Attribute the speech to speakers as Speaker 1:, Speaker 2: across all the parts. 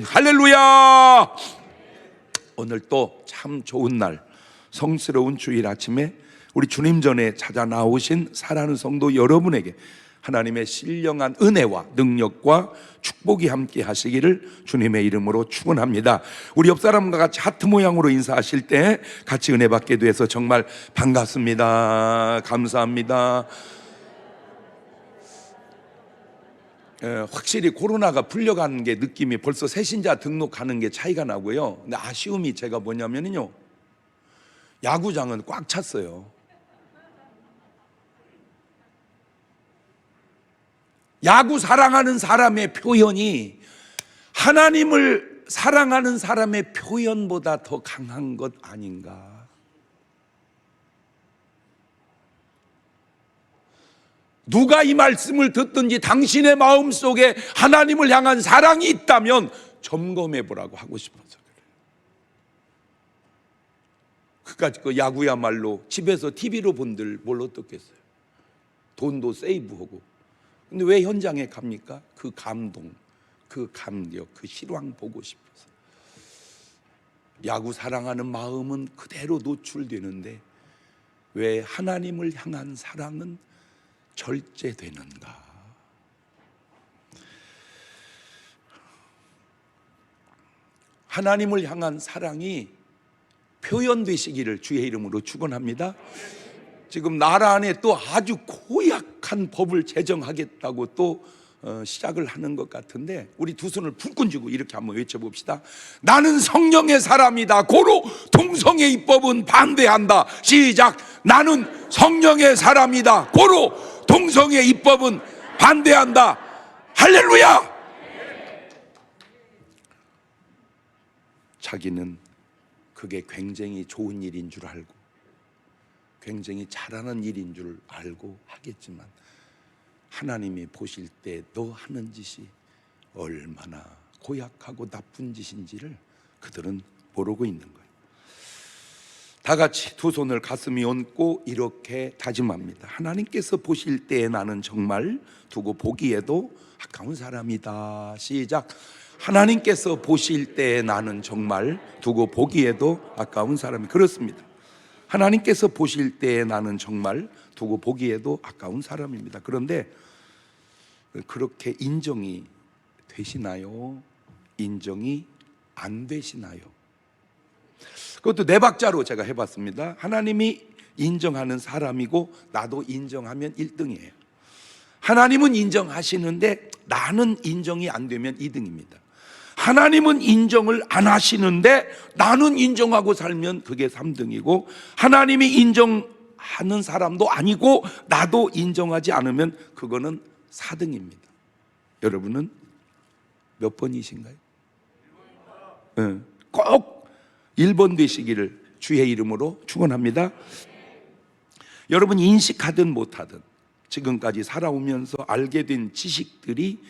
Speaker 1: 할렐루야! 오늘 또 참 좋은 날, 성스러운 주일 아침에 우리 주님 전에 찾아 나오신 사랑하는 성도 여러분에게 하나님의 신령한 은혜와 능력과 축복이 함께 하시기를 주님의 이름으로 축원합니다. 우리 옆 사람과 같이 하트 모양으로 인사하실 때 같이 은혜 받게 돼서 정말 반갑습니다. 감사합니다. 확실히 코로나가 풀려가는 게 느낌이 벌써 새신자 등록하는 게 차이가 나고요. 근데 아쉬움이 제가 뭐냐면요, 야구장은 꽉 찼어요. 야구 사랑하는 사람의 표현이 하나님을 사랑하는 사람의 표현보다 더 강한 것 아닌가. 누가 이 말씀을 듣든지 당신의 마음속에 하나님을 향한 사랑이 있다면 점검해 보라고 하고 싶어서 그래요. 그까짓 그 야구야말로 집에서 TV로 본들 뭘 어떻겠어요. 돈도 세이브하고. 근데 왜 현장에 갑니까? 그 감동, 그 감격, 그 실황 보고 싶어서. 야구 사랑하는 마음은 그대로 노출되는데 왜 하나님을 향한 사랑은 절제되는가? 하나님을 향한 사랑이 표현되시기를 주의 이름으로 축원합니다. 지금 나라 안에 또 아주 고약한 법을 제정하겠다고 또 시작을 하는 것 같은데, 우리 두 손을 불끈 쥐고 이렇게 한번 외쳐봅시다. 나는 성령의 사람이다. 고로 동성애 입법은 반대한다. 시작. 나는 성령의 사람이다. 고로 동성애 입법은 반대한다. 할렐루야! 자기는 그게 굉장히 좋은 일인 줄 알고 굉장히 잘하는 일인 줄 알고 하겠지만 하나님이 보실 때 너 하는 짓이 얼마나 고약하고 나쁜 짓인지를 그들은 모르고 있는 거예요. 다 같이 두 손을 가슴에 얹고 이렇게 다짐합니다. 하나님께서 보실 때에 나는 정말 두고 보기에도 아까운 사람이다. 시작. 하나님께서 보실 때에 나는 정말 두고 보기에도 아까운 사람이. 그렇습니다. 하나님께서 보실 때에 나는 정말 두고 보기에도 아까운 사람입니다. 그런데 그렇게 인정이 되시나요? 인정이 안 되시나요? 그것도 네 박자로 제가 해봤습니다. 하나님이 인정하는 사람이고 나도 인정하면 1등이에요. 하나님은 인정하시는데 나는 인정이 안 되면 2등입니다. 하나님은 인정을 안 하시는데 나는 인정하고 살면 그게 3등이고, 하나님이 인정하는 사람도 아니고 나도 인정하지 않으면 그거는 4등입니다. 여러분은 몇 번이신가요? 꼭 1번 되시기를 주의 이름으로 축원합니다. 여러분 인식하든 못하든 지금까지 살아오면서 알게 된 지식들이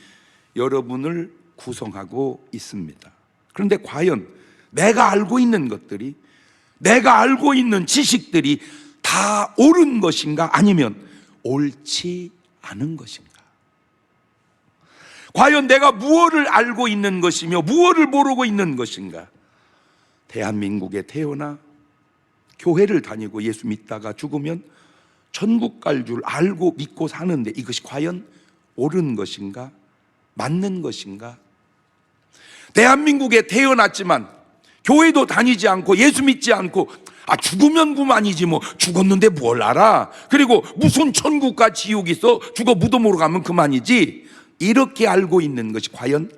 Speaker 1: 여러분을 구성하고 있습니다. 그런데 과연 내가 알고 있는 것들이, 내가 알고 있는 지식들이 다 옳은 것인가 아니면 옳지 않은 것인가? 과연 내가 무엇을 알고 있는 것이며 무엇을 모르고 있는 것인가? 대한민국에 태어나 교회를 다니고 예수 믿다가 죽으면 천국 갈 줄 알고 믿고 사는데 이것이 과연 옳은 것인가? 맞는 것인가? 대한민국에 태어났지만 교회도 다니지 않고 예수 믿지 않고 죽으면 그만이지 뭐 죽었는데 뭘 알아? 그리고 무슨 천국과 지옥이 있어? 죽어 무덤으로 가면 그만이지. 이렇게 알고 있는 것이 과연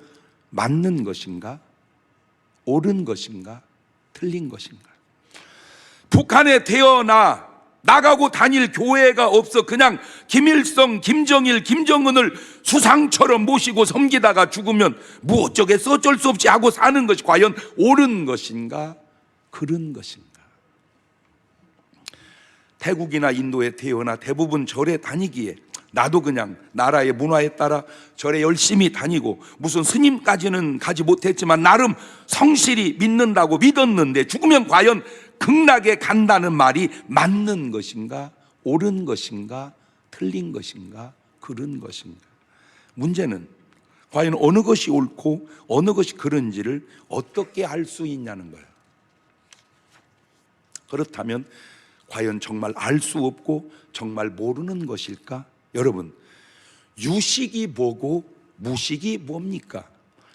Speaker 1: 맞는 것인가? 옳은 것인가? 틀린 것인가? 북한에 태어나 나가고 다닐 교회가 없어 그냥 김일성, 김정일, 김정은을 수상처럼 모시고 섬기다가 죽으면 뭐 어쩌겠어, 어쩔 수 없이 하고 사는 것이 과연 옳은 것인가? 그른 것인가? 태국이나 인도에 태어나 대부분 절에 다니기에 나도 그냥 나라의 문화에 따라 절에 열심히 다니고 무슨 스님까지는 가지 못했지만 나름 성실히 믿는다고 믿었는데 죽으면 과연 극락에 간다는 말이 맞는 것인가? 옳은 것인가? 틀린 것인가? 그른 것인가? 문제는 과연 어느 것이 옳고 어느 것이 그런지를 어떻게 알 수 있냐는 거예요. 그렇다면 과연 정말 알 수 없고 정말 모르는 것일까? 여러분, 유식이 뭐고 무식이 뭡니까?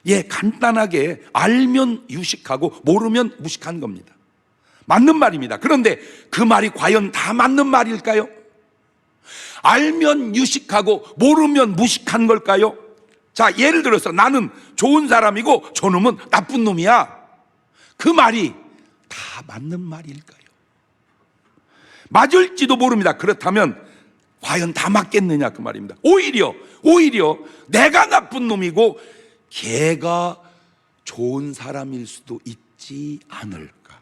Speaker 1: 예, 간단하게 알면 유식하고 모르면 무식한 겁니다. 맞는 말입니다. 그런데 그 말이 과연 다 맞는 말일까요? 알면 유식하고 모르면 무식한 걸까요? 자, 예를 들어서 나는 좋은 사람이고 저놈은 나쁜 놈이야. 그 말이 다 맞는 말일까요? 맞을지도 모릅니다. 그렇다면 과연 다 맞겠느냐 그 말입니다. 오히려 내가 나쁜 놈이고 걔가 좋은 사람일 수도 있지 않을까.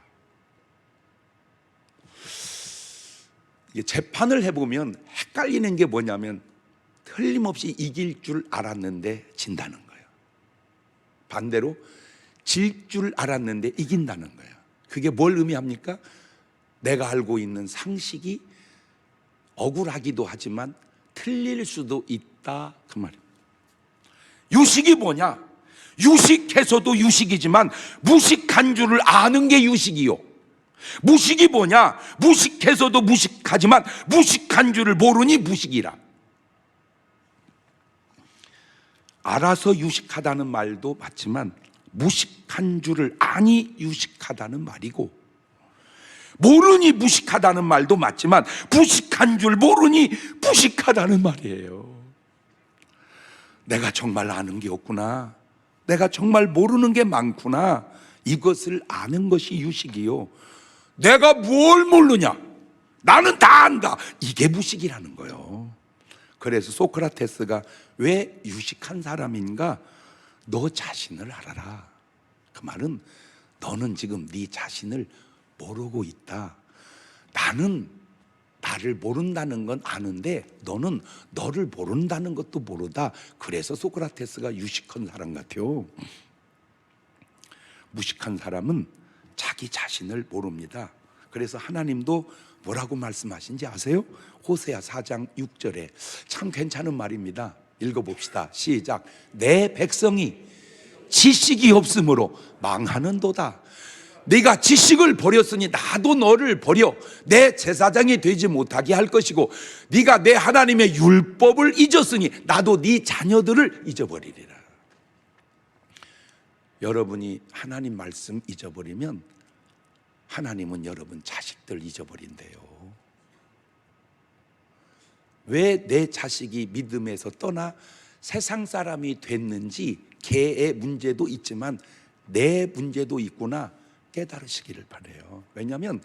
Speaker 1: 이게 재판을 해보면 헷갈리는 게 뭐냐면 틀림없이 이길 줄 알았는데 진다는 거예요. 반대로 질 줄 알았는데 이긴다는 거예요. 그게 뭘 의미합니까? 내가 알고 있는 상식이 억울하기도 하지만 틀릴 수도 있다 그 말입니다. 유식이 뭐냐? 유식해서도 유식이지만 무식한 줄을 아는 게 유식이요. 무식이 뭐냐? 무식해서도 무식하지만 무식한 줄을 모르니 무식이라. 알아서 유식하다는 말도 맞지만 무식한 줄을 아니 유식하다는 말이고, 모르니 무식하다는 말도 맞지만 무식한 줄 모르니 무식하다는 말이에요. 내가 정말 아는 게 없구나, 내가 정말 모르는 게 많구나, 이것을 아는 것이 유식이요. 내가 뭘 모르냐, 나는 다 안다, 이게 무식이라는 거예요. 그래서 소크라테스가 왜 유식한 사람인가? 너 자신을 알아라. 그 말은 너는 지금 네 자신을 모르고 있다. 나는 나를 모른다는 건 아는데 너는 너를 모른다는 것도 모르다. 그래서 소크라테스가 유식한 사람 같아요. 무식한 사람은 자기 자신을 모릅니다. 그래서 하나님도 뭐라고 말씀하신지 아세요? 호세아 4장 6절에 참 괜찮은 말입니다. 읽어봅시다. 시작. 내 백성이 지식이 없으므로 망하는도다. 네가 지식을 버렸으니 나도 너를 버려 내 제사장이 되지 못하게 할 것이고, 네가 내 하나님의 율법을 잊었으니 나도 네 자녀들을 잊어버리리라. 여러분이 하나님 말씀 잊어버리면 하나님은 여러분 자식들 잊어버린대요. 왜 내 자식이 믿음에서 떠나 세상 사람이 됐는지 걔의 문제도 있지만 내 문제도 있구나 깨달으시기를 바라요. 왜냐하면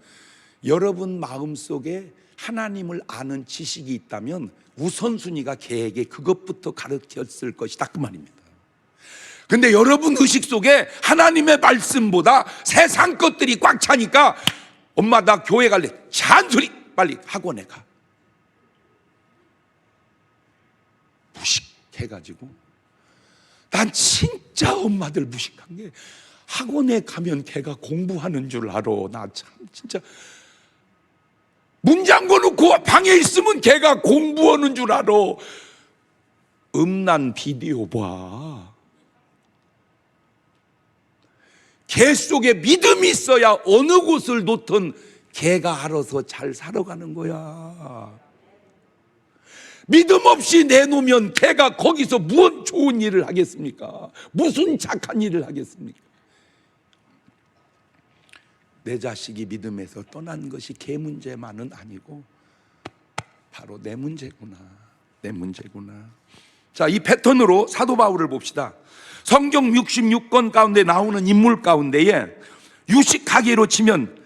Speaker 1: 여러분 마음속에 하나님을 아는 지식이 있다면 우선순위가 걔에게 그것부터 가르쳤을 것이다 그 말입니다. 근데 여러분 의식 속에 하나님의 말씀보다 세상 것들이 꽉 차니까 엄마 나 교회 갈래, 잔소리, 빨리 학원에 가. 무식해가지고, 난 진짜 엄마들 무식한 게 학원에 가면 걔가 공부하는 줄 알아. 나 참 진짜 문 잠궈놓고 방에 있으면 걔가 공부하는 줄 알아. 음란 비디오 봐. 걔 속에 믿음이 있어야 어느 곳을 놓든 걔가 알아서 잘 살아가는 거야. 믿음 없이 내놓으면 걔가 거기서 무슨 좋은 일을 하겠습니까? 무슨 착한 일을 하겠습니까? 내 자식이 믿음에서 떠난 것이 걔 문제만은 아니고 바로 내 문제구나, 내 문제구나. 자, 이 패턴으로 사도 바울을 봅시다. 성경 66권 가운데 나오는 인물 가운데에 유식하기로 치면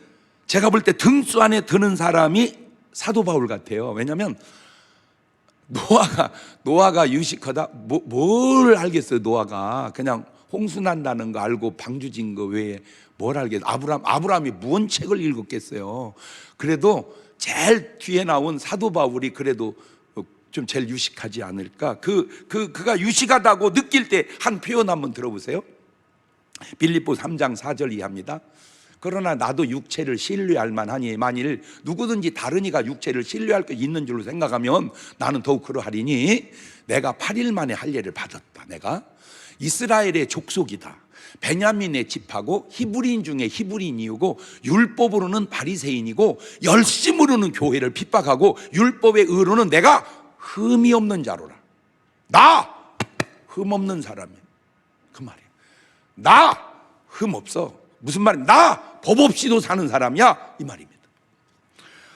Speaker 1: 제가 볼 때 등수 안에 드는 사람이 사도 바울 같아요. 왜냐하면 노아가 유식하다? 뭘 알겠어요. 노아가 그냥 홍수 난다는 거 알고 방주진 거 외에 뭘 알겠어요. 아브라함이 무슨 책을 읽었겠어요. 그래도 제일 뒤에 나온 사도 바울이 그래도 좀 제일 유식하지 않을까. 그가 유식하다고 느낄 때 한 표현 한번 들어보세요. 빌립보 3장 4절 이하입니다. 그러나 나도 육체를 신뢰할 만하니 만일 누구든지 다른 이가 육체를 신뢰할 것 있는 줄로 생각하면 나는 더욱 그러하리니 내가 8일 만에 할례를 받았다. 내가 이스라엘의 족속이다. 베냐민의 집하고 히브리인 중에 히브리인이고 율법으로는 바리새인이고 열심으로는 교회를 핍박하고 율법의 의로는 내가 흠이 없는 자로라. 나 흠 없는 사람이야. 그 말이야. 나 흠 없어. 무슨 말입니까? 나 법 없이도 사는 사람이야, 이 말입니다.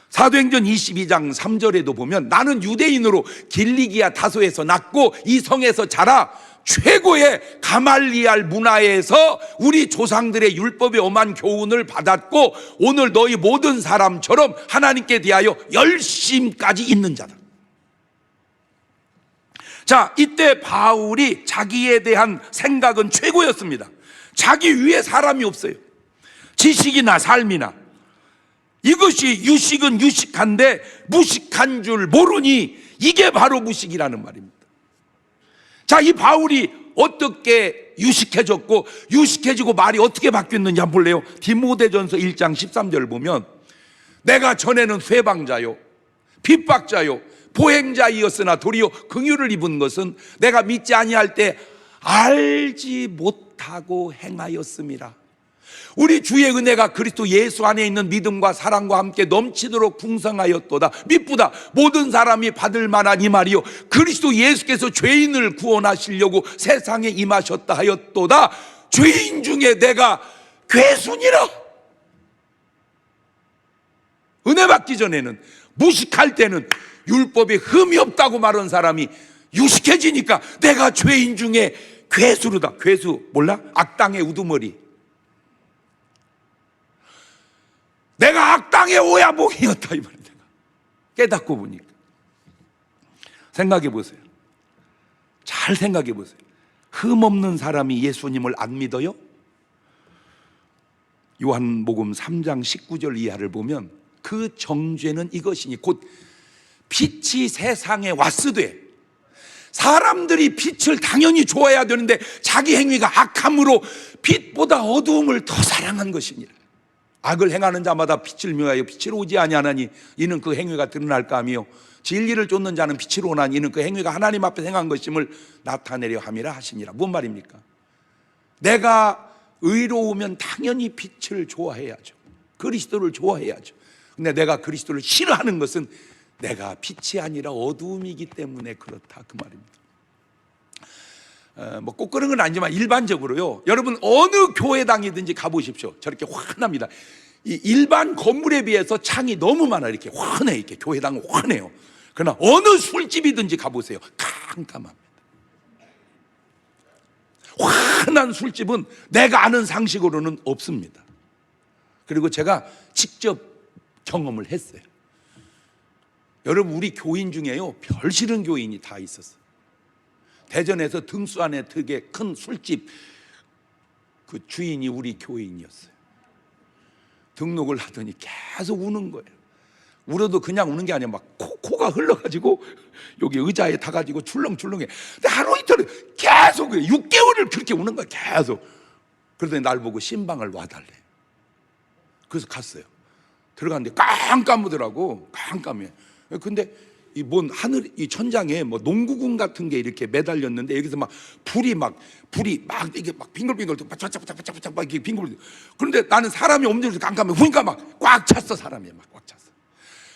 Speaker 1: 사도행전 22장 3절에도 보면 나는 유대인으로 길리기아 다소에서 났고 이 성에서 자라 최고의 가말리알 문화에서 우리 조상들의 율법의 엄한 교훈을 받았고 오늘 너희 모든 사람처럼 하나님께 대하여 열심까지 있는 자다. 자, 이때 바울이 자기에 대한 생각은 최고였습니다. 자기 위에 사람이 없어요. 지식이나 삶이나. 이것이 유식은 유식한데 무식한 줄 모르니 이게 바로 무식이라는 말입니다. 자, 이 바울이 어떻게 유식해졌고 유식해지고 말이 어떻게 바뀌었는지 한번 볼래요? 디모데전서 1장 13절 보면 내가 전에는 회방자요 핍박자요 보행자이었으나 도리어 긍휼을 입은 것은 내가 믿지 아니할 때 알지 못하고 행하였음이라. 우리 주의 은혜가 그리스도 예수 안에 있는 믿음과 사랑과 함께 넘치도록 풍성하였도다. 미쁘다. 모든 사람이 받을 만한 이 말이요 그리스도 예수께서 죄인을 구원하시려고 세상에 임하셨다 하였도다. 죄인 중에 내가 괴순이라. 은혜 받기 전에는 무식할 때는 율법에 흠이 없다고 말한 사람이 유식해지니까 내가 죄인 중에 괴수르다. 괴수 몰라? 악당의 우두머리. 내가 악당의 오야봉이었다 이 말이야. 깨닫고 보니까. 생각해 보세요. 잘 생각해 보세요. 흠 없는 사람이 예수님을 안 믿어요? 요한복음 3장 19절 이하를 보면 그 정죄는 이것이니 곧 빛이 세상에 왔으되 사람들이 빛을 당연히 좋아해야 되는데 자기 행위가 악함으로 빛보다 어두움을 더 사랑한 것이니라. 악을 행하는 자마다 빛을 미워하여 빛으로 오지 아니하나니 이는 그 행위가 드러날까 하며 진리를 쫓는 자는 빛으로 오나니 이는 그 행위가 하나님 앞에 행한 것임을 나타내려 함이라 하시니라. 뭔 말입니까? 내가 의로우면 당연히 빛을 좋아해야죠. 그리스도를 좋아해야죠. 근데 내가 그리스도를 싫어하는 것은 내가 빛이 아니라 어두움이기 때문에 그렇다 그 말입니다. 뭐 꼭 그런 건 아니지만 일반적으로요, 여러분 어느 교회당이든지 가보십시오. 저렇게 환합니다. 이 일반 건물에 비해서 창이 너무 많아. 이렇게 환해. 이렇게 교회당은 환해요. 그러나 어느 술집이든지 가보세요. 깜깜합니다. 환한 술집은 내가 아는 상식으로는 없습니다. 그리고 제가 직접 경험을 했어요. 여러분 우리 교인 중에요 별 싫은 교인이 다 있었어요. 대전에서 등수 안에 되게 큰 술집 그 주인이 우리 교인이었어요. 등록을 하더니 계속 우는 거예요. 울어도 그냥 우는 게 아니라 막 코가 흘러가지고 여기 의자에 타가지고 출렁출렁해. 근데 하루 이틀 계속 6개월을 그렇게 우는 거야. 계속. 그러더니 날 보고 신방을 와달래. 그래서 갔어요. 들어갔는데 깜깜하더라고. 깜깜해. 근데 이 뭔 하늘 이 천장에 뭐 농구공 같은 게 이렇게 매달렸는데 여기서 막 불이 막 이게 막 빙글빙글 바짝바짝바짝바짝 막 이렇게 빙글. 그런데 나는 사람이 없는데 깜깜해. 보니까 막 꽉 찼어. 사람이 막 꽉 찼어.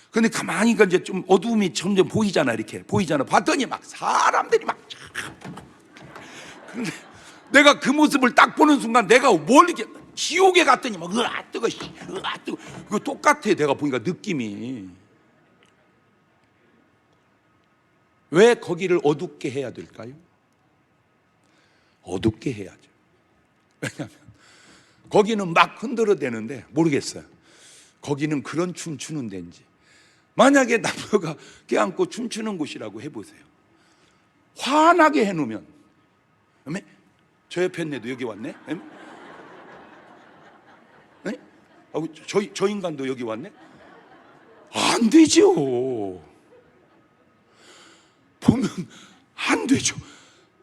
Speaker 1: 근데 가만히 이제 좀 어두움이 점점 보이잖아. 이렇게 보이잖아. 봤더니 막 사람들이 막. 그런데 내가 그 모습을 딱 보는 순간 내가 뭘 이렇게 지옥에 갔더니 막 으아 뜨거 으아 뜨거. 그거 똑같아. 내가 보니까 느낌이. 왜 거기를 어둡게 해야 될까요? 어둡게 해야죠. 왜냐하면 거기는 막 흔들어대는데 모르겠어요. 거기는 그런 춤추는 데인지. 만약에 남녀가 껴안고 춤추는 곳이라고 해보세요. 환하게 해놓으면, 저 옆에 있네도 여기 왔네. 저 인간도 여기 왔네. 안 되죠. 보면 안 되죠.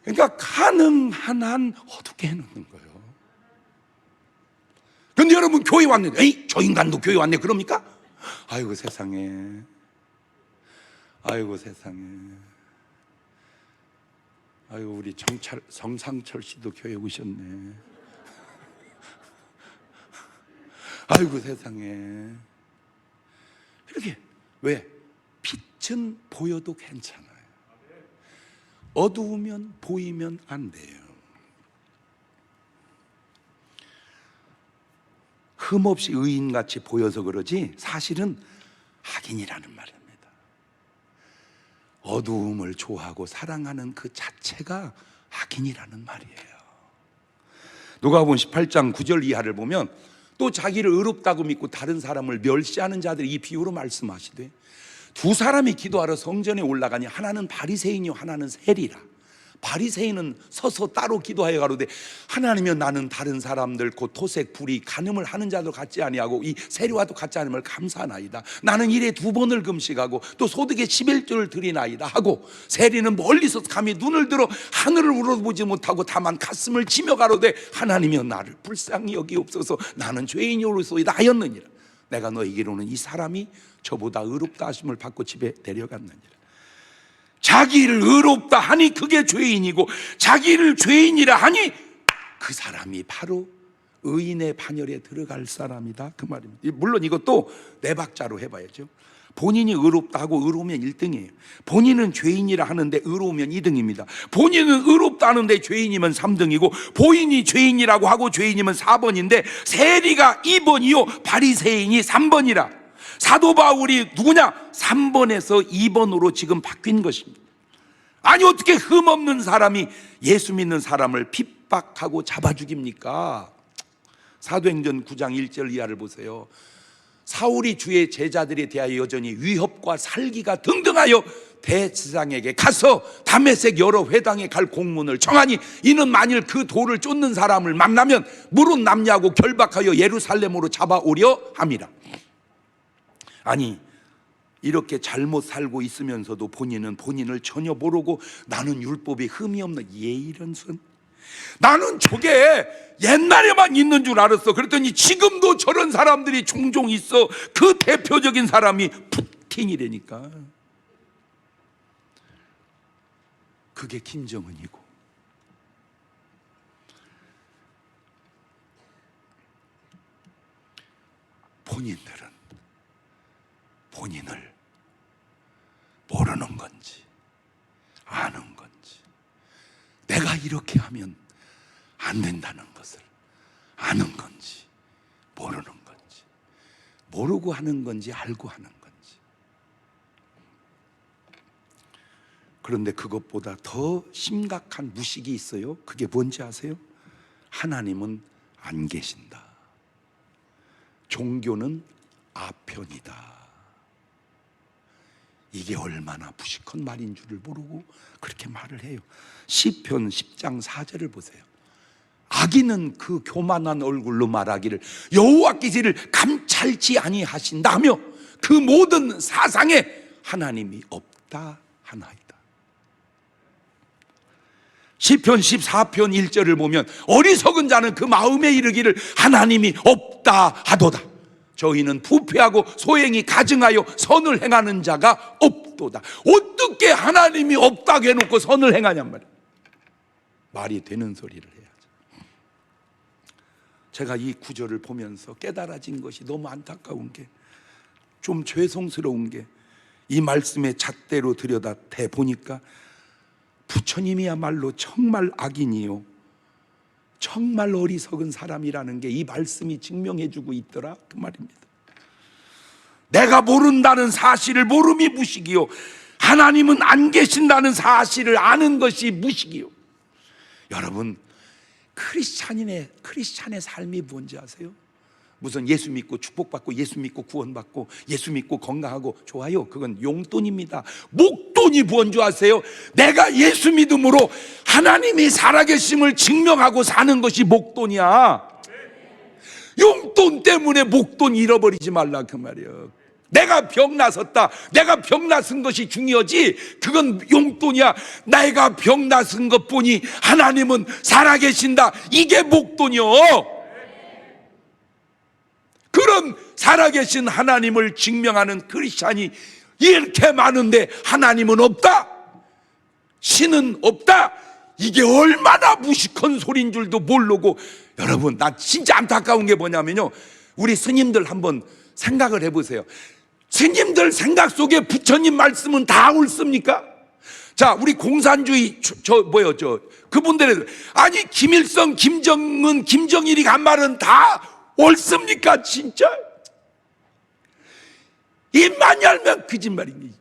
Speaker 1: 그러니까 가능한 한 어둡게 해놓는 거예요. 그런데 여러분 교회 왔는데 에이 저 인간도 교회 왔네 그럽니까? 아이고 세상에, 아이고 세상에, 아이고 우리 정상철 씨도 교회 오셨네. 아이고 세상에. 이렇게 왜? 빛은 보여도 괜찮아요. 어두우면 보이면 안 돼요. 흠없이 의인같이 보여서 그러지 사실은 악인이라는 말입니다. 어두움을 좋아하고 사랑하는 그 자체가 악인이라는 말이에요. 누가복음 18장 9절 이하를 보면 또 자기를 의롭다고 믿고 다른 사람을 멸시하는 자들이 이 비유로 말씀하시되 두 사람이 기도하러 성전에 올라가니 하나는 바리새인이요 하나는 세리라. 바리새인은 서서 따로 기도하여 가로되 하나님이여 나는 다른 사람들 곧 토색 불의 간음을 하는 자도 같지 아니하고 이 세리와도 같지 않음을 감사하나이다. 나는 일에 2번을 금식하고 또 소득의 11조를 드리나이다 하고 세리는 멀리서 감히 눈을 들어 하늘을 우러보지 못하고 다만 가슴을 치며 가로되 하나님이여 나를 불쌍히 여기옵소서 나는 죄인이로소이다 하였느니라. 내가 너에게로는 이 사람이 저보다 의롭다 하심을 받고 집에 데려갔느니라. 자기를 의롭다 하니 그게 죄인이고 자기를 죄인이라 하니 그 사람이 바로 의인의 반열에 들어갈 사람이다 그 말입니다. 물론 이것도 네 박자로 해봐야죠. 본인이 의롭다 하고 의로우면 1등이에요. 본인은 죄인이라 하는데 의로우면 2등입니다. 본인은 의롭다 하는데 죄인이면 3등이고 본인이 죄인이라고 하고 죄인이면 4번인데 세리가 2번이요 바리새인이 3번이라. 사도 바울이 누구냐? 3번에서 2번으로 지금 바뀐 것입니다. 아니 어떻게 흠없는 사람이 예수 믿는 사람을 핍박하고 잡아 죽입니까? 사도행전 9장 1절 이하를 보세요. 사울이 주의 제자들에 대하여 여전히 위협과 살기가 등등하여 대제사장에게 가서 다메섹 여러 회당에 갈 공문을 정하니 이는 만일 그 돌을 쫓는 사람을 만나면 물은 남냐고 결박하여 예루살렘으로 잡아오려 함이라. 아니 이렇게 잘못 살고 있으면서도 본인은 본인을 전혀 모르고 나는 율법에 흠이 없는 이런순 나는 저게 옛날에만 있는 줄 알았어. 그랬더니 지금도 저런 사람들이 종종 있어. 그 대표적인 사람이 푸틴이라니까. 그게 김정은이고 본인들은 본인을 모르는 건지 아는 건지 내가 이렇게 하면 안 된다는 것을 아는 건지 모르는 건지 모르고 하는 건지 알고 하는 건지. 그런데 그것보다 더 심각한 무식이 있어요. 그게 뭔지 아세요? 하나님은 안 계신다. 종교는 아편이다. 이게 얼마나 무식한 말인 줄을 모르고 그렇게 말을 해요. 시편 10장 4절을 보세요. 악인은 그 교만한 얼굴로 말하기를 여호와께서 이를 감찰치 아니하신다며 그 모든 사상에 하나님이 없다 하나이다. 시편 14편 1절을 보면 어리석은 자는 그 마음에 이르기를 하나님이 없다 하도다. 저희는 부패하고 소행이 가증하여 선을 행하는 자가 없도다. 어떻게 하나님이 없다고 해놓고 선을 행하냔 말이에요. 말이 되는 소리를 해야죠. 제가 이 구절을 보면서 깨달아진 것이 너무 안타까운 게, 좀 죄송스러운 게, 이 말씀의 잣대로 들여다 대보니까 부처님이야말로 정말 악인이요 정말 어리석은 사람이라는 게 이 말씀이 증명해주고 있더라 그 말입니다. 내가 모른다는 사실을 모름이 무식이요 하나님은 안 계신다는 사실을 아는 것이 무식이요. 여러분, 크리스찬의 삶이 뭔지 아세요? 무슨 예수 믿고 축복받고 예수 믿고 구원받고 예수 믿고 건강하고 좋아요, 그건 용돈입니다. 목돈이 뭔 줄 아세요? 내가 예수 믿음으로 하나님이 살아계심을 증명하고 사는 것이 목돈이야. 용돈 때문에 목돈 잃어버리지 말라 그 말이야. 내가 병나섰다, 내가 병나선 것이 중요하지 그건 용돈이야. 내가 병나선 것뿐이 하나님은 살아계신다, 이게 목돈이요. 그런 살아계신 하나님을 증명하는 크리스찬이 이렇게 많은데 하나님은 없다, 신은 없다, 이게 얼마나 무식한 소리인 줄도 모르고. 여러분, 나 진짜 안타까운 게 뭐냐면요, 우리 스님들 한번 생각을 해보세요. 스님들 생각 속에 부처님 말씀은 다 옳습니까? 자, 우리 공산주의 그분들은, 아니 김일성, 김정은, 김정일이 간 말은 다 옳습니까? 진짜 입만 열면 거짓말입니다.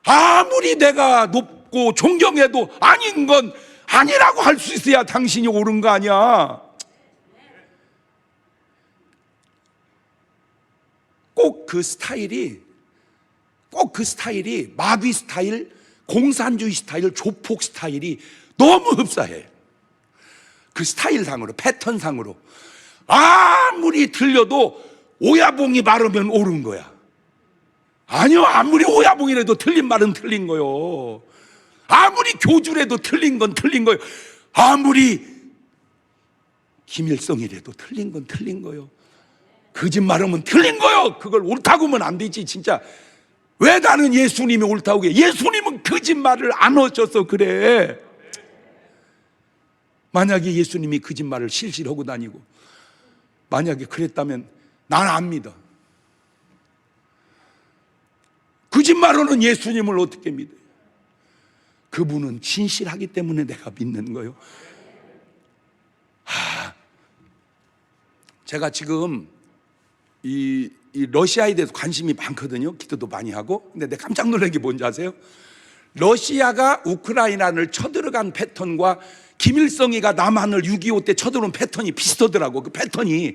Speaker 1: 아무리 내가 높고 존경해도 아닌 건 아니라고 할 수 있어야 당신이 옳은 거 아니야. 꼭 그 스타일이 마귀 스타일, 공산주의 스타일, 조폭 스타일이 너무 흡사해. 그 스타일상으로, 패턴상으로 아무리 들려도 오야봉이 말하면 옳은 거야. 아니요, 아무리 오야봉이라도 틀린 말은 틀린 거요. 아무리 교주라도 틀린 건 틀린 거요. 아무리 김일성이라도 틀린 건 틀린 거요. 거짓말하면 틀린 거요. 그걸 옳다고 하면 안 되지. 진짜 왜 나는 예수님이 옳다고 해? 예수님은 거짓말을 안 하셔서 그래. 만약에 예수님이 거짓말을 실실 하고 다니고 만약에 그랬다면 난 안 믿어. 거짓말하는 예수님을 어떻게 믿어요? 그분은 진실하기 때문에 내가 믿는 거예요. 제가 지금 이 러시아에 대해서 관심이 많거든요. 기도도 많이 하고. 근데 내가 깜짝 놀란 게 뭔지 아세요? 러시아가 우크라이나를 쳐들어간 패턴과 김일성이가 남한을 6.25 때 쳐들어온 패턴이 비슷하더라고. 그 패턴이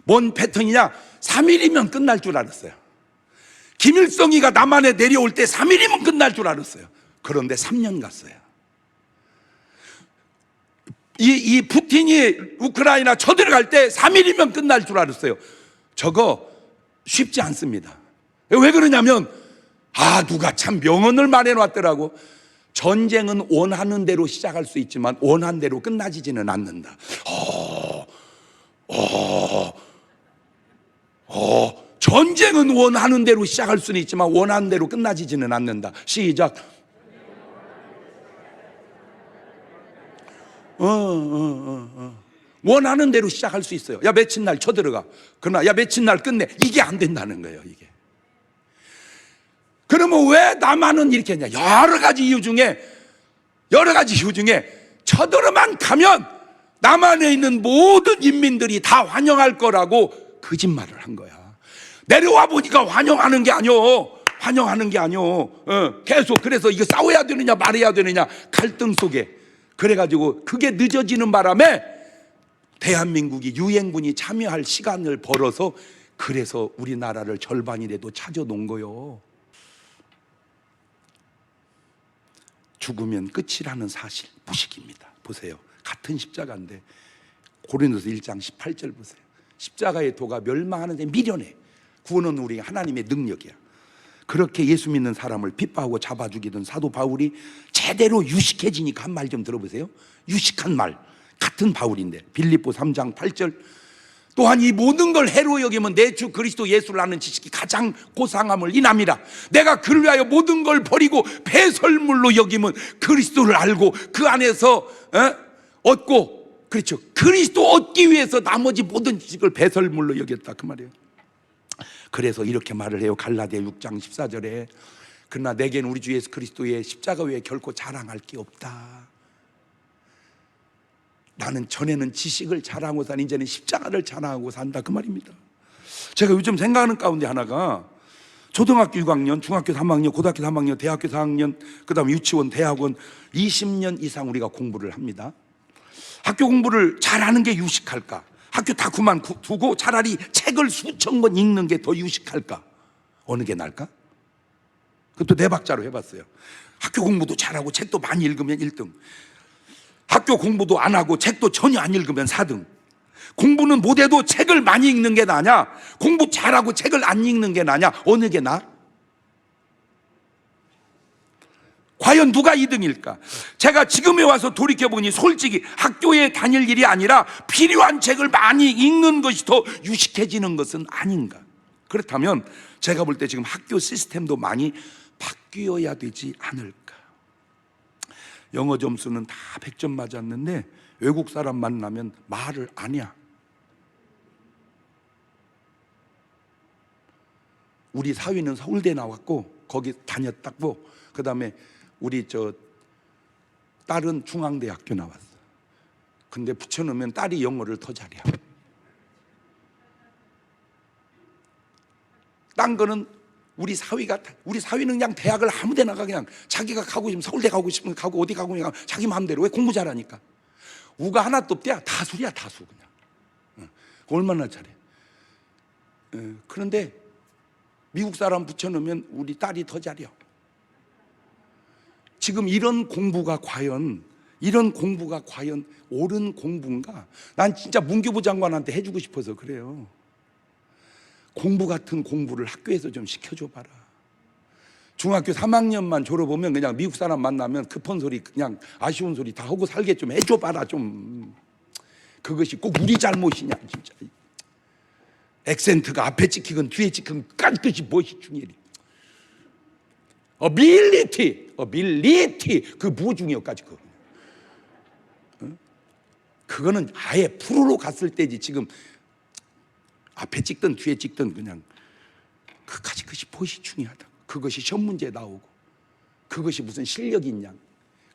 Speaker 1: 뭔 패턴이냐? 3일이면 끝날 줄 알았어요. 김일성이가 남한에 내려올 때 3일이면 끝날 줄 알았어요. 그런데 3년 갔어요. 이 푸틴이 우크라이나 쳐들어갈 때 3일이면 끝날 줄 알았어요. 저거 쉽지 않습니다. 왜 그러냐면 누가 참 명언을 말해놨더라고. 전쟁은 원하는 대로 시작할 수 있지만 원하는 대로 끝나지는 않는다. 전쟁은 원하는 대로 시작할 수는 있지만 원하는 대로 끝나지는 않는다. 시작. 원하는 대로 시작할 수 있어요. 야, 며칠 날 쳐들어가. 그러나 야, 며칠 날 끝내. 이게 안 된다는 거예요. 이게. 그러면 왜 남한은 이렇게 했냐? 여러 가지 이유 중에 쳐들어만 가면 남한에 있는 모든 인민들이 다 환영할 거라고 거짓말을 한 거야. 내려와 보니까 환영하는 게 아니오. 계속. 그래서 이거 싸워야 되느냐 말해야 되느냐 갈등 속에. 그래가지고 그게 늦어지는 바람에 대한민국이 유엔군이 참여할 시간을 벌어서 그래서 우리나라를 절반이라도 찾아놓은 거요. 죽으면 끝이라는 사실 무식입니다. 보세요. 같은 십자가인데 고린도서 1장 18절 보세요. 십자가의 도가 멸망하는데 미련해. 구원은 우리 하나님의 능력이야. 그렇게 예수 믿는 사람을 핍박하고 잡아 죽이던 사도 바울이 제대로 유식해지니까 한 말 좀 들어보세요. 유식한 말. 같은 바울인데 빌립보 3장 8절. 또한 이 모든 걸 해로 여기면 내 주 그리스도 예수를 아는 지식이 가장 고상함을 인함이라. 내가 그를 위하여 모든 걸 버리고 배설물로 여기면 그리스도를 알고 그 안에서 얻고, 그렇죠, 그리스도 얻기 위해서 나머지 모든 지식을 배설물로 여겼다 그 말이에요. 그래서 이렇게 말을 해요. 갈라디아 6장 14절에 그러나 내게는 우리 주 예수 그리스도의 십자가 외에 결코 자랑할 게 없다. 나는 전에는 지식을 자랑하고 산 이제는 십자가를 자랑하고 산다 그 말입니다. 제가 요즘 생각하는 가운데 하나가 초등학교 6학년, 중학교 3학년, 고등학교 3학년, 대학교 4학년, 그 다음에 유치원, 대학원 20년 이상 우리가 공부를 합니다. 학교 공부를 잘하는 게 유식할까? 학교 다 그만두고 차라리 책을 수천 권 읽는 게 더 유식할까? 어느 게 나을까? 그것도 네 박자로 해봤어요. 학교 공부도 잘하고 책도 많이 읽으면 1등, 학교 공부도 안 하고 책도 전혀 안 읽으면 4등. 공부는 못해도 책을 많이 읽는 게 나냐? 공부 잘하고 책을 안 읽는 게 나냐? 어느 게 나? 과연 누가 2등일까? 제가 지금에 와서 돌이켜보니 솔직히 학교에 다닐 일이 아니라 필요한 책을 많이 읽는 것이 더 유식해지는 것은 아닌가? 그렇다면 제가 볼 때 지금 학교 시스템도 많이 바뀌어야 되지 않을까? 영어 점수는 다 100점 맞았는데 외국 사람 만나면 말을 안 해. 우리 사위는 서울대 나왔고 거기 다녔다고, 그 다음에 우리 딸은 중앙대학교 나왔어. 근데 붙여놓으면 딸이 영어를 더 잘해. 딴 거는 우리 사위는 그냥 대학을 아무 데나 가, 그냥 자기가 가고 싶으면 서울대 가고 싶으면 가고 어디 가고 그냥 자기 마음대로. 왜? 공부 잘하니까. 우가 하나도 없대야. 다수야, 다수. 그냥 얼마나 잘해. 그런데 미국 사람 붙여놓으면 우리 딸이 더 잘해요. 지금 이런 공부가 과연 옳은 공부인가? 난 진짜 문교부 장관한테 해주고 싶어서 그래요. 공부 같은 공부를 학교에서 좀 시켜줘 봐라. 중학교 3학년만 졸업하면 그냥 미국 사람 만나면 급한 소리, 그냥 아쉬운 소리 다 하고 살게 좀 해줘 봐라. 좀 그것이 꼭 우리 잘못이냐 진짜. 액센트가 앞에 찍히건 뒤에 찍히건 그것이 무엇이 중요해? 어빌리티 그 무중요까지 그거는 아예 프로로 갔을 때지. 지금 앞에 찍든 뒤에 찍든 그냥 그것이 무엇이 중요하다. 그것이 시험 문제 나오고 그것이 무슨 실력이 있냐.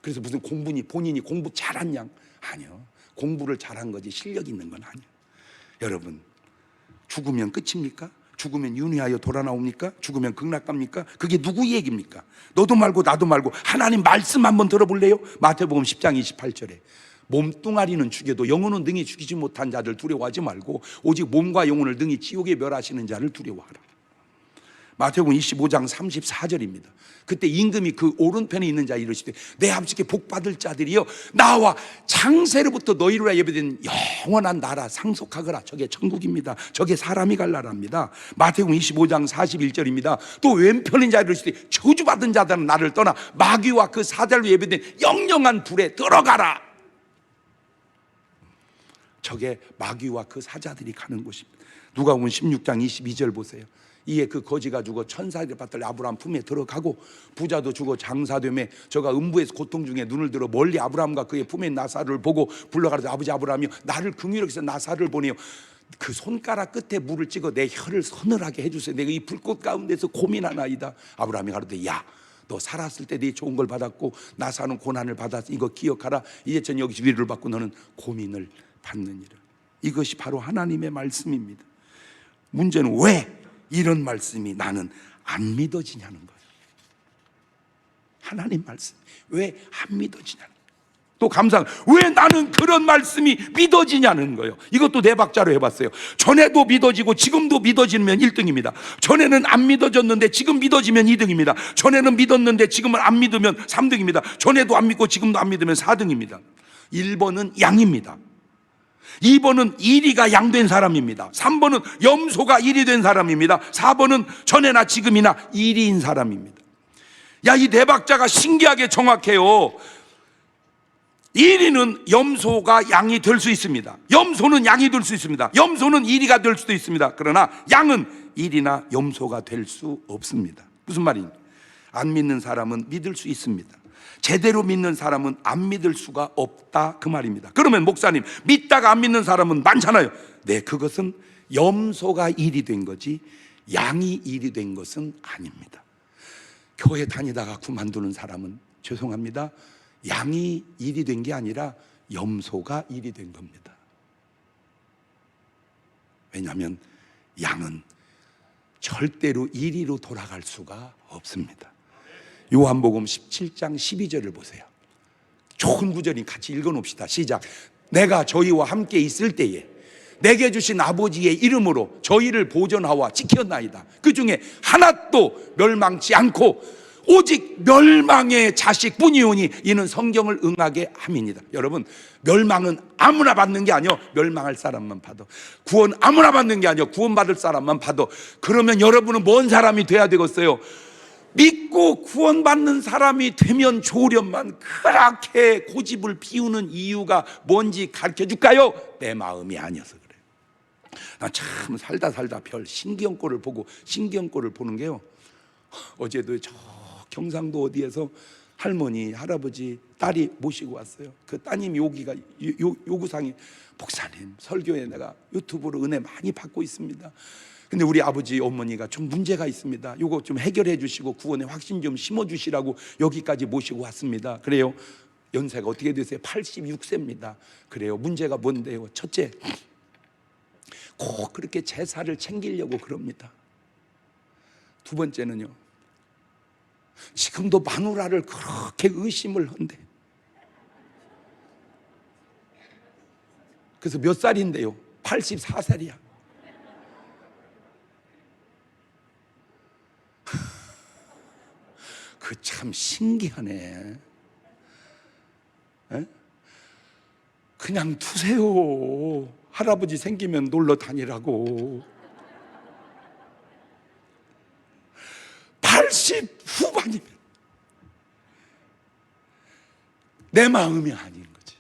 Speaker 1: 그래서 무슨 본인이 공부 잘한 양 아니요. 공부를 잘한 거지 실력이 있는 건 아니야. 여러분, 죽으면 끝입니까? 죽으면 윤회하여 돌아 나옵니까? 죽으면 극락갑니까? 그게 누구 얘기입니까? 너도 말고 나도 말고 하나님 말씀 한번 들어볼래요? 마태복음 10장 28절에 몸뚱아리는 죽여도 영혼은 능히 죽이지 못한 자들 두려워하지 말고 오직 몸과 영혼을 능히 지옥에 멸하시는 자를 두려워하라. 마태복음 25장 34절입니다. 그때 임금이 그 오른편에 있는 자 이르시되 내 아버지께 복받을 자들이여 나와 창세로부터 너희로 예배된 영원한 나라 상속하거라. 저게 천국입니다. 저게 사람이 갈 나라입니다. 마태복음 25장 41절입니다. 또 왼편인 자 이르시되 저주받은 자들은 나를 떠나 마귀와 그 사자로 예배된 영영한 불에 들어가라. 저게 마귀와 그 사자들이 가는 곳입니다. 누가복음 16장 22절 보세요. 이에 그 거지가 죽어 천사들의 받들 아브라함 품에 들어가고 부자도 죽어 장사되매 저가 음부에서 고통 중에 눈을 들어 멀리 아브라함과 그의 품에 있는 나사를 보고 불러가라되 아버지 아브라함이여 나를 긍휼히 여기서 나사를 보내요. 그 손가락 끝에 물을 찍어 내 혀를 서늘하게 해주세요. 내가 이 불꽃 가운데서 고민하나이다. 아브라함이 가로되 야 너 살았을 때 네 좋은 걸 받았고 나사는 고난을 받았어. 이거 기억하라. 이제 전 여기서 위로를 받고 너는 고민을 받느니라. 이것이 바로 하나님의 말씀입니다. 문제는 왜 이런 말씀이 나는 안 믿어지냐는 거예요. 하나님 말씀 왜 안 믿어지냐는 거예요. 또 감사한 왜 나는 그런 말씀이 믿어지냐는 거예요. 이것도 네 박자로 해봤어요. 전에도 믿어지고 지금도 믿어지면 1등입니다. 전에는 안 믿어졌는데 지금 믿어지면 2등입니다. 전에는 믿었는데 지금은 안 믿으면 3등입니다. 전에도 안 믿고 지금도 안 믿으면 4등입니다. 1번은 양입니다. 2번은 이리가 양된 사람입니다. 3번은 염소가 일이 된 사람입니다. 4번은 전에나 지금이나 이리인 사람입니다. 야, 이 네 박자가 신기하게 정확해요. 이리는 염소가 양이 될 수 있습니다. 염소는 양이 될 수 있습니다. 염소는 이리가 될 수도 있습니다. 그러나 양은 이리나 염소가 될 수 없습니다. 무슨 말이냐? 안 믿는 사람은 믿을 수 있습니다. 제대로 믿는 사람은 안 믿을 수가 없다 그 말입니다. 그러면 목사님 믿다가 안 믿는 사람은 많잖아요. 네, 그것은 염소가 일이 된 거지 양이 일이 된 것은 아닙니다. 교회 다니다가 그만두는 사람은 죄송합니다. 양이 일이 된 게 아니라 염소가 일이 된 겁니다. 왜냐하면 양은 절대로 이리로 돌아갈 수가 없습니다. 요한복음 17장 12절을 보세요. 좋은 구절이 같이 읽어놓읍시다. 시작. 내가 저희와 함께 있을 때에 내게 주신 아버지의 이름으로 저희를 보존하와 지켰나이다. 그 중에 하나도 멸망치 않고 오직 멸망의 자식뿐이오니 이는 성경을 응하게 함이니라. 여러분, 멸망은 아무나 받는 게 아니요 멸망할 사람만 받아. 구원 아무나 받는 게 아니요 구원받을 사람만 받아. 그러면 여러분은 뭔 사람이 돼야 되겠어요? 믿고 구원받는 사람이 되면 좋으련만 그렇게 고집을 피우는 이유가 뭔지 가르쳐 줄까요? 내 마음이 아니어서 그래요. 나 참 살다 별 신기한 꼴을 보고 신기한 꼴을 보는 게요, 어제도 저 경상도 어디에서 할머니, 할아버지, 딸이 모시고 왔어요. 그 따님 요기가 요구사항이, 목사님 설교에 내가 유튜브로 은혜 많이 받고 있습니다. 근데 우리 아버지 어머니가 좀 문제가 있습니다. 요거 좀 해결해 주시고 구원의 확신 좀 심어 주시라고 여기까지 모시고 왔습니다. 그래요. 연세가 어떻게 되세요? 86세입니다. 그래요. 문제가 뭔데요? 첫째, 꼭 그렇게 제사를 챙기려고 그럽니다. 두 번째는요, 지금도 마누라를 그렇게 의심을 한대. 그래서 몇 살인데요? 84살이야. 그 참 신기하네. 에? 그냥 두세요. 할아버지 생기면 놀러 다니라고. 80 후반이면 내 마음이 아닌 거지.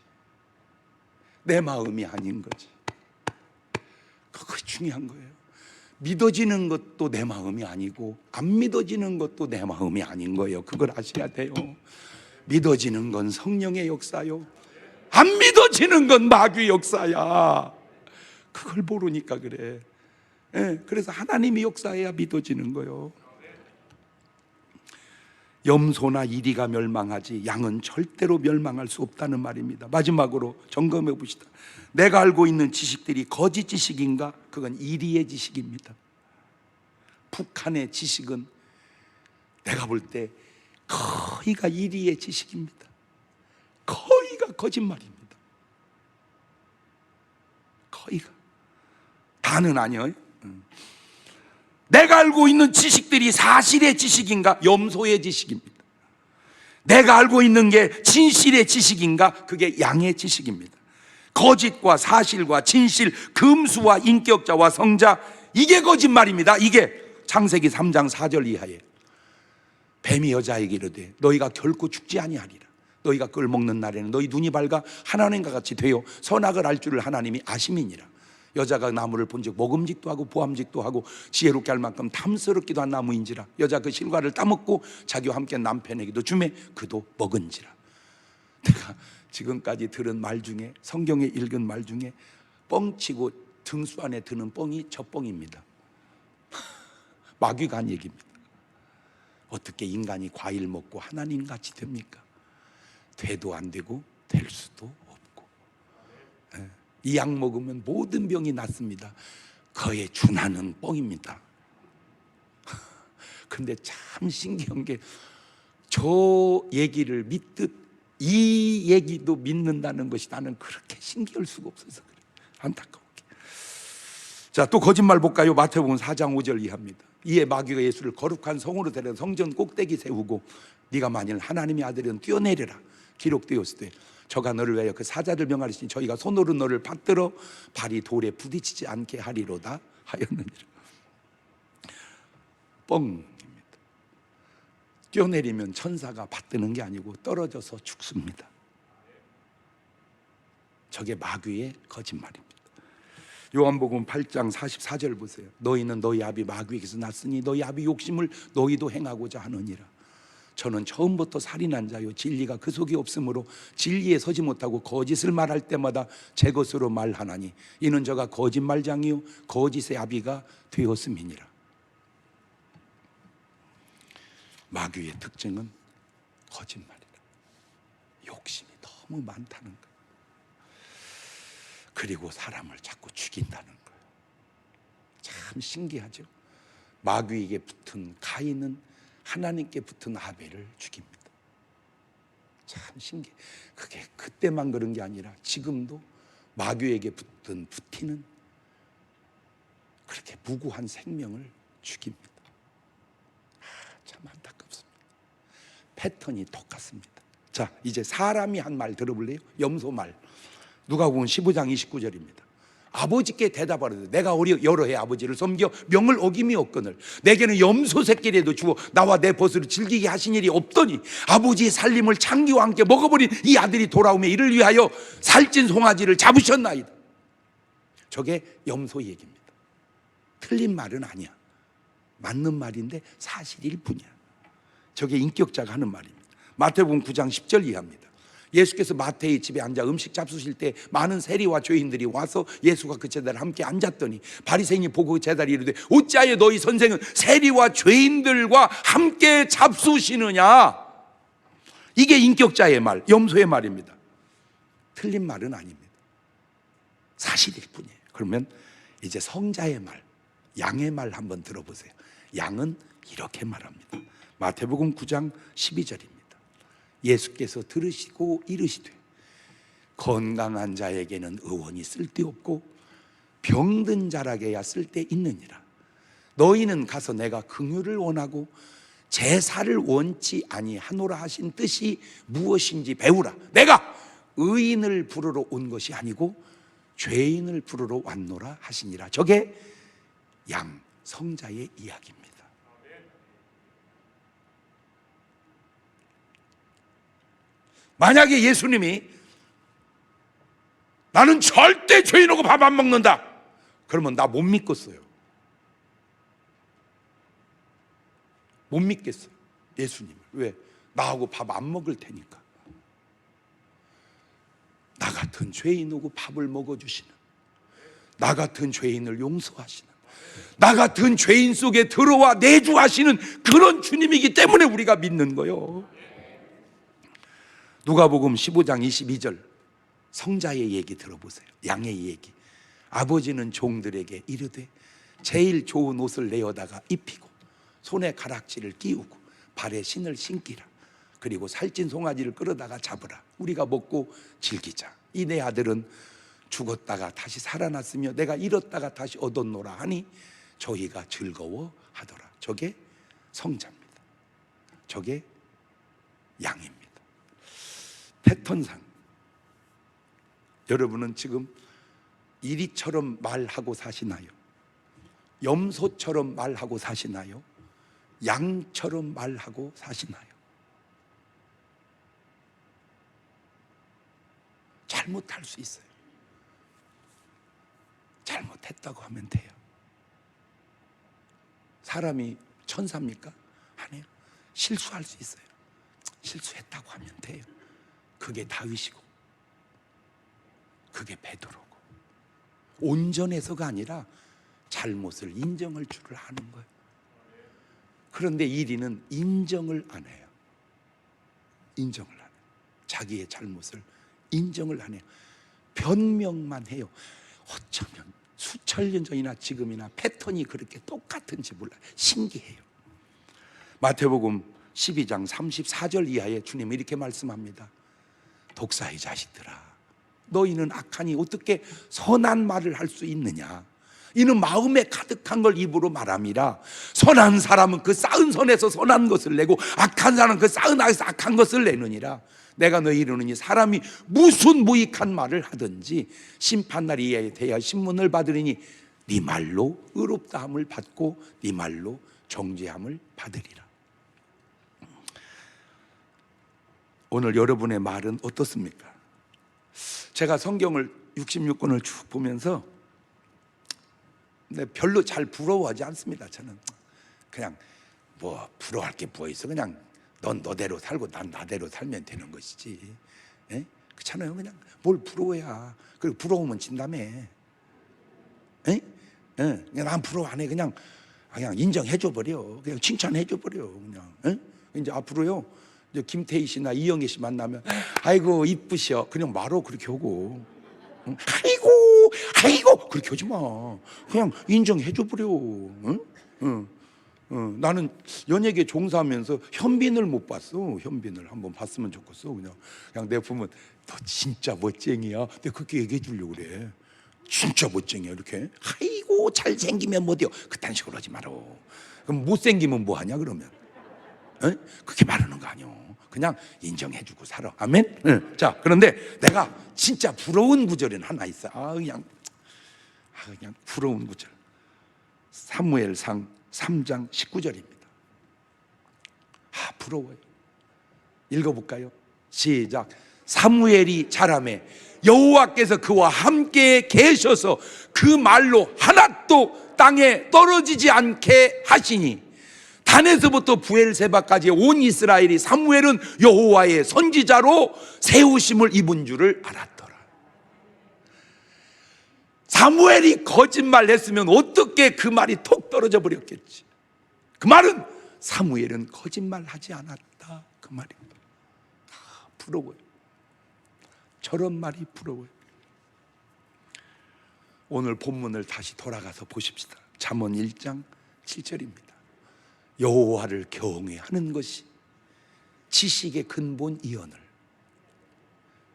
Speaker 1: 내 마음이 아닌 거지. 그것이 중요한 거예요. 믿어지는 것도 내 마음이 아니고 안 믿어지는 것도 내 마음이 아닌 거예요. 그걸 아셔야 돼요. 믿어지는 건 성령의 역사요, 안 믿어지는 건 마귀의 역사야. 그걸 모르니까 그래. 그래서 하나님이 역사해야 믿어지는 거예요. 염소나 이리가 멸망하지 양은 절대로 멸망할 수 없다는 말입니다. 마지막으로 점검해 봅시다. 내가 알고 있는 지식들이 거짓 지식인가? 그건 이리의 지식입니다. 북한의 지식은 내가 볼 때 거의가 이리의 지식입니다. 거의가 거짓말입니다. 거의가. 다는 아니에요. 내가 알고 있는 지식들이 사실의 지식인가? 염소의 지식입니다. 내가 알고 있는 게 진실의 지식인가? 그게 양의 지식입니다. 거짓과 사실과 진실, 금수와 인격자와 성자, 이게 거짓말입니다. 이게 창세기 3장 4절 이하에 뱀이 여자에게 이르되 너희가 결코 죽지 아니하리라. 너희가 그걸 먹는 날에는 너희 눈이 밝아 하나님과 같이 되어 선악을 알 줄을 하나님이 아심이니라. 여자가 나무를 본즉 먹음직도 하고 보암직도 하고 지혜롭게 할 만큼 탐스럽기도 한 나무인지라. 여자 그 실과를 따먹고 자기와 함께 남편에게도 주매 그도 먹은지라. 내가 지금까지 들은 말 중에, 성경에 읽은 말 중에 뻥치고 등수 안에 드는 뻥이 저 뻥입니다. 마귀가 한 얘기입니다. 어떻게 인간이 과일 먹고 하나님같이 됩니까? 돼도 안 되고 될 수도 없고. 이 약 먹으면 모든 병이 낫습니다. 그에 준하는 뻥입니다. 근데 참 신기한 게 저 얘기를 믿듯 이 얘기도 믿는다는 것이 나는 그렇게 신기할 수가 없어서 그래. 안타까웠게. 자, 또 거짓말 볼까요? 마태복음 4장 5절 이하입니다. 이에 마귀가 예수를 거룩한 성으로 데려 성전 꼭대기 세우고 네가 만일 하나님의 아들이면 뛰어내려라. 기록되었을 때 저가 너를 위하여 그 사자들 명하시니 저희가 손으로 너를 받들어 발이 돌에 부딪히지 않게 하리로다 하였느니라. 뻥입니다. 뛰어내리면 천사가 받드는 게 아니고 떨어져서 죽습니다. 저게 마귀의 거짓말입니다. 요한복음 8장 44절 보세요. 너희는 너희 아비 마귀에게서 났으니 너희 아비 욕심을 너희도 행하고자 하느니라. 저는 처음부터 살인한 자요 진리가 그 속에 없으므로 진리에 서지 못하고 거짓을 말할 때마다 제 것으로 말하나니 이는 저가 거짓말장이요 거짓의 아비가 되었음이니라. 마귀의 특징은 거짓말이라. 욕심이 너무 많다는 거예요. 그리고 사람을 자꾸 죽인다는 거예요. 참 신기하죠. 마귀에게 붙은 가인은 하나님께 붙은 아벨을 죽입니다. 참 신기해. 그게 그때만 그런 게 아니라 지금도 마귀에게 붙은 부티는 그렇게 무고한 생명을 죽입니다. 참 안타깝습니다. 패턴이 똑같습니다. 자, 이제 사람이 한 말 들어볼래요? 염소 말. 누가복음 15장 29절입니다. 아버지께 대답하려되 내가 여러 해 아버지를 섬겨 명을 어김이 없거늘 내게는 염소 새끼라도 주어 나와 내 벗으로 즐기게 하신 일이 없더니 아버지의 살림을 창기와 함께 먹어버린 이 아들이 돌아오며 이를 위하여 살찐 송아지를 잡으셨나이다. 저게 염소 얘기입니다. 틀린 말은 아니야. 맞는 말인데 사실일 뿐이야. 저게 인격자가 하는 말입니다. 마태복음 9장 10절 이하입니다. 예수께서 마태의 집에 앉아 음식 잡수실 때 많은 세리와 죄인들이 와서 예수가 그 제자리에 함께 앉았더니 바리새인이 보고 그 제자리에 이르되 어찌하여 너희 선생은 세리와 죄인들과 함께 잡수시느냐. 이게 인격자의 말, 염소의 말입니다. 틀린 말은 아닙니다. 사실일 뿐이에요. 그러면 이제 성자의 말, 양의 말 한번 들어보세요. 양은 이렇게 말합니다. 마태복음 9장 12절입니다. 예수께서 들으시고 이르시되 건강한 자에게는 의원이 쓸데없고 병든 자라게야 쓸데있느니라. 너희는 가서 내가 긍휼을 원하고 제사를 원치 아니하노라 하신 뜻이 무엇인지 배우라. 내가 의인을 부르러 온 것이 아니고 죄인을 부르러 왔노라 하시니라. 저게 양 성자의 이야기입니다. 만약에 예수님이 나는 절대 죄인하고 밥 안 먹는다 그러면 나 못 믿겠어요. 못 믿겠어요 예수님을. 왜? 나하고 밥 안 먹을 테니까. 나 같은 죄인하고 밥을 먹어주시는, 나 같은 죄인을 용서하시는, 나 같은 죄인 속에 들어와 내주하시는 그런 주님이기 때문에 우리가 믿는 거예요. 누가복음 15장 22절 성자의 얘기 들어보세요. 양의 얘기. 아버지는 종들에게 이르되 제일 좋은 옷을 내어다가 입히고 손에 가락지를 끼우고 발에 신을 신기라. 그리고 살찐 송아지를 끌어다가 잡으라. 우리가 먹고 즐기자. 이 내 아들은 죽었다가 다시 살아났으며 내가 잃었다가 다시 얻었노라 하니 저희가 즐거워하더라. 저게 성자입니다. 저게 양입니다. 패턴상 여러분은 지금 이리처럼 말하고 사시나요? 염소처럼 말하고 사시나요? 양처럼 말하고 사시나요? 잘못할 수 있어요. 잘못했다고 하면 돼요. 사람이 천사입니까? 아니에요. 실수할 수 있어요. 실수했다고 하면 돼요. 그게 다윗이고 그게 베드로고 온전해서가 아니라 잘못을 인정할 줄을 아는 거예요. 그런데 이리는 인정을 안 해요. 인정을 안 해요. 자기의 잘못을 인정을 안 해요. 변명만 해요. 어쩌면 수천 년 전이나 지금이나 패턴이 그렇게 똑같은지 몰라요. 신기해요. 마태복음 12장 34절 이하에 주님이 이렇게 말씀합니다. 독사의 자식들아, 너희는 악하니 어떻게 선한 말을 할 수 있느냐? 이는 마음에 가득한 걸 입으로 말함이라. 선한 사람은 그 쌓은 선에서 선한 것을 내고 악한 사람은 그 쌓은 악에서 악한 것을 내느니라. 내가 너희 이르노니 사람이 무슨 무익한 말을 하든지 심판날에 대하여 신문을 받으리니 네 말로 의롭다함을 받고 네 말로 정죄함을 받으리라. 오늘 여러분의 말은 어떻습니까? 제가 성경을 66권을 쭉 보면서 별로 잘 부러워하지 않습니다. 저는 그냥 뭐 부러워할 게 뭐 있어. 그냥 넌 너대로 살고 난 나대로 살면 되는 것이지. 예? 그렇잖아요. 그냥 뭘 부러워야. 그리고 부러우면 진다며. 예? 예. 그냥 난 부러워 안 해. 그냥 인정해줘 버려. 그냥 칭찬해줘 버려. 그냥. 예? 이제 앞으로요. 이제 김태희 씨나 이영애 씨 만나면 아이고 이쁘셔. 그냥 말어 그렇게 하고. 아이고 그렇게 하지 마. 그냥 인정해줘 버려. 응? 나는 연예계 종사하면서 현빈을 못 봤어. 현빈을 한번 봤으면 좋겠어. 그냥 내가 보면 너 진짜 멋쟁이야. 내가 그렇게 얘기해 주려고 그래. 진짜 멋쟁이야. 이렇게 아이고 잘생기면 못해요. 그딴 식으로 하지 마라. 그럼 못생기면 뭐하냐 그러면. 그렇게 말하는 거 아니요. 그냥 인정해주고 살아. 아멘. 자, 그런데 내가 진짜 부러운 구절은 하나 있어. 그냥 그냥 부러운 구절. 사무엘상 3장 19절입니다. 부러워요. 읽어볼까요? 시작. 사무엘이 자라매 여호와께서 그와 함께 계셔서 그 말로 하나도 땅에 떨어지지 않게 하시니 단에서부터 부엘세바까지 온 이스라엘이 사무엘은 여호와의 선지자로 세우심을 입은 줄을 알았더라. 사무엘이 거짓말했으면 어떻게 그 말이 톡 떨어져 버렸겠지. 그 말은 사무엘은 거짓말하지 않았다, 그 말입니다. 부러워요. 저런 말이 부러워요. 오늘 본문을 다시 돌아가서 보십시다. 잠언 1장 7절입니다. 여호와를 경외하는 것이 지식의 근본이언을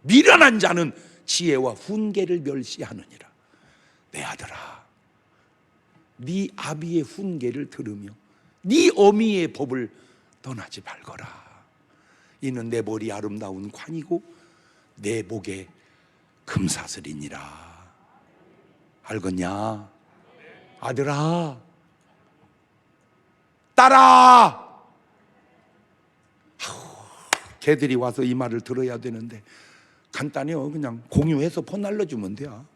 Speaker 1: 미련한 자는 지혜와 훈계를 멸시하느니라. 내 아들아, 네 아비의 훈계를 들으며 네 어미의 법을 떠나지 말거라. 이는 내 머리 아름다운 관이고 내 목에 금사슬이니라. 알겠냐? 아들아, 딸아. 걔들이 와서 이 말을 들어야 되는데 간단해요. 그냥 공유해서 폰 날려주면 돼요.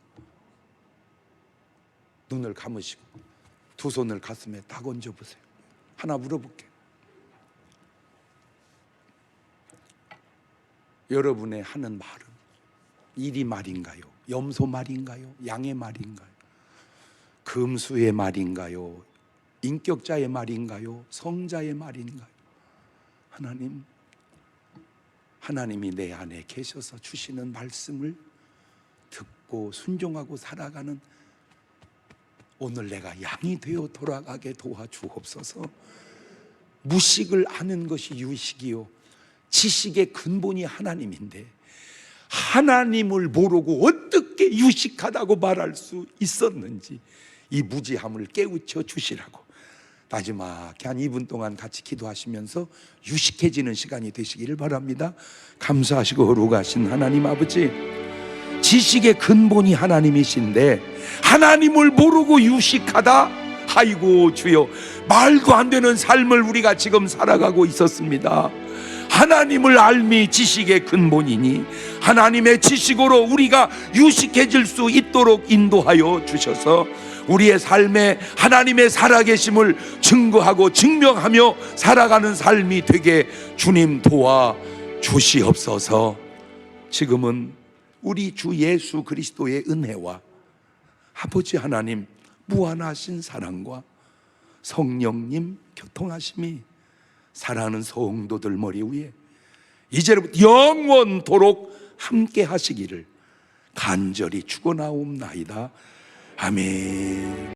Speaker 1: 눈을 감으시고 두 손을 가슴에 딱 얹어보세요. 하나 물어볼게. 여러분의 하는 말은 이리 말인가요? 염소 말인가요? 양의 말인가요? 금수의 말인가요? 인격자의 말인가요? 성자의 말인가요? 하나님이 내 안에 계셔서 주시는 말씀을 듣고 순종하고 살아가는 오늘 내가 양이 되어 돌아가게 도와주옵소서. 무식을 아는 것이 유식이요 지식의 근본이 하나님인데 하나님을 모르고 어떻게 유식하다고 말할 수 있었는지 이 무지함을 깨우쳐 주시라고 마지막에 한 2분 동안 같이 기도하시면서 유식해지는 시간이 되시기를 바랍니다. 감사하시고 거룩하신 하나님 아버지, 지식의 근본이 하나님이신데 하나님을 모르고 유식하다? 아이고 주여, 말도 안 되는 삶을 우리가 지금 살아가고 있었습니다. 하나님을 알미 지식의 근본이니 하나님의 지식으로 우리가 유식해질 수 있도록 인도하여 주셔서 우리의 삶에 하나님의 살아계심을 증거하고 증명하며 살아가는 삶이 되게 주님 도와 주시옵소서. 지금은 우리 주 예수 그리스도의 은혜와 아버지 하나님 무한하신 사랑과 성령님 교통하심이 사랑하는 성도들 머리 위에 이제부터 영원토록 함께 하시기를 간절히 축원하옵나이다. 아멘.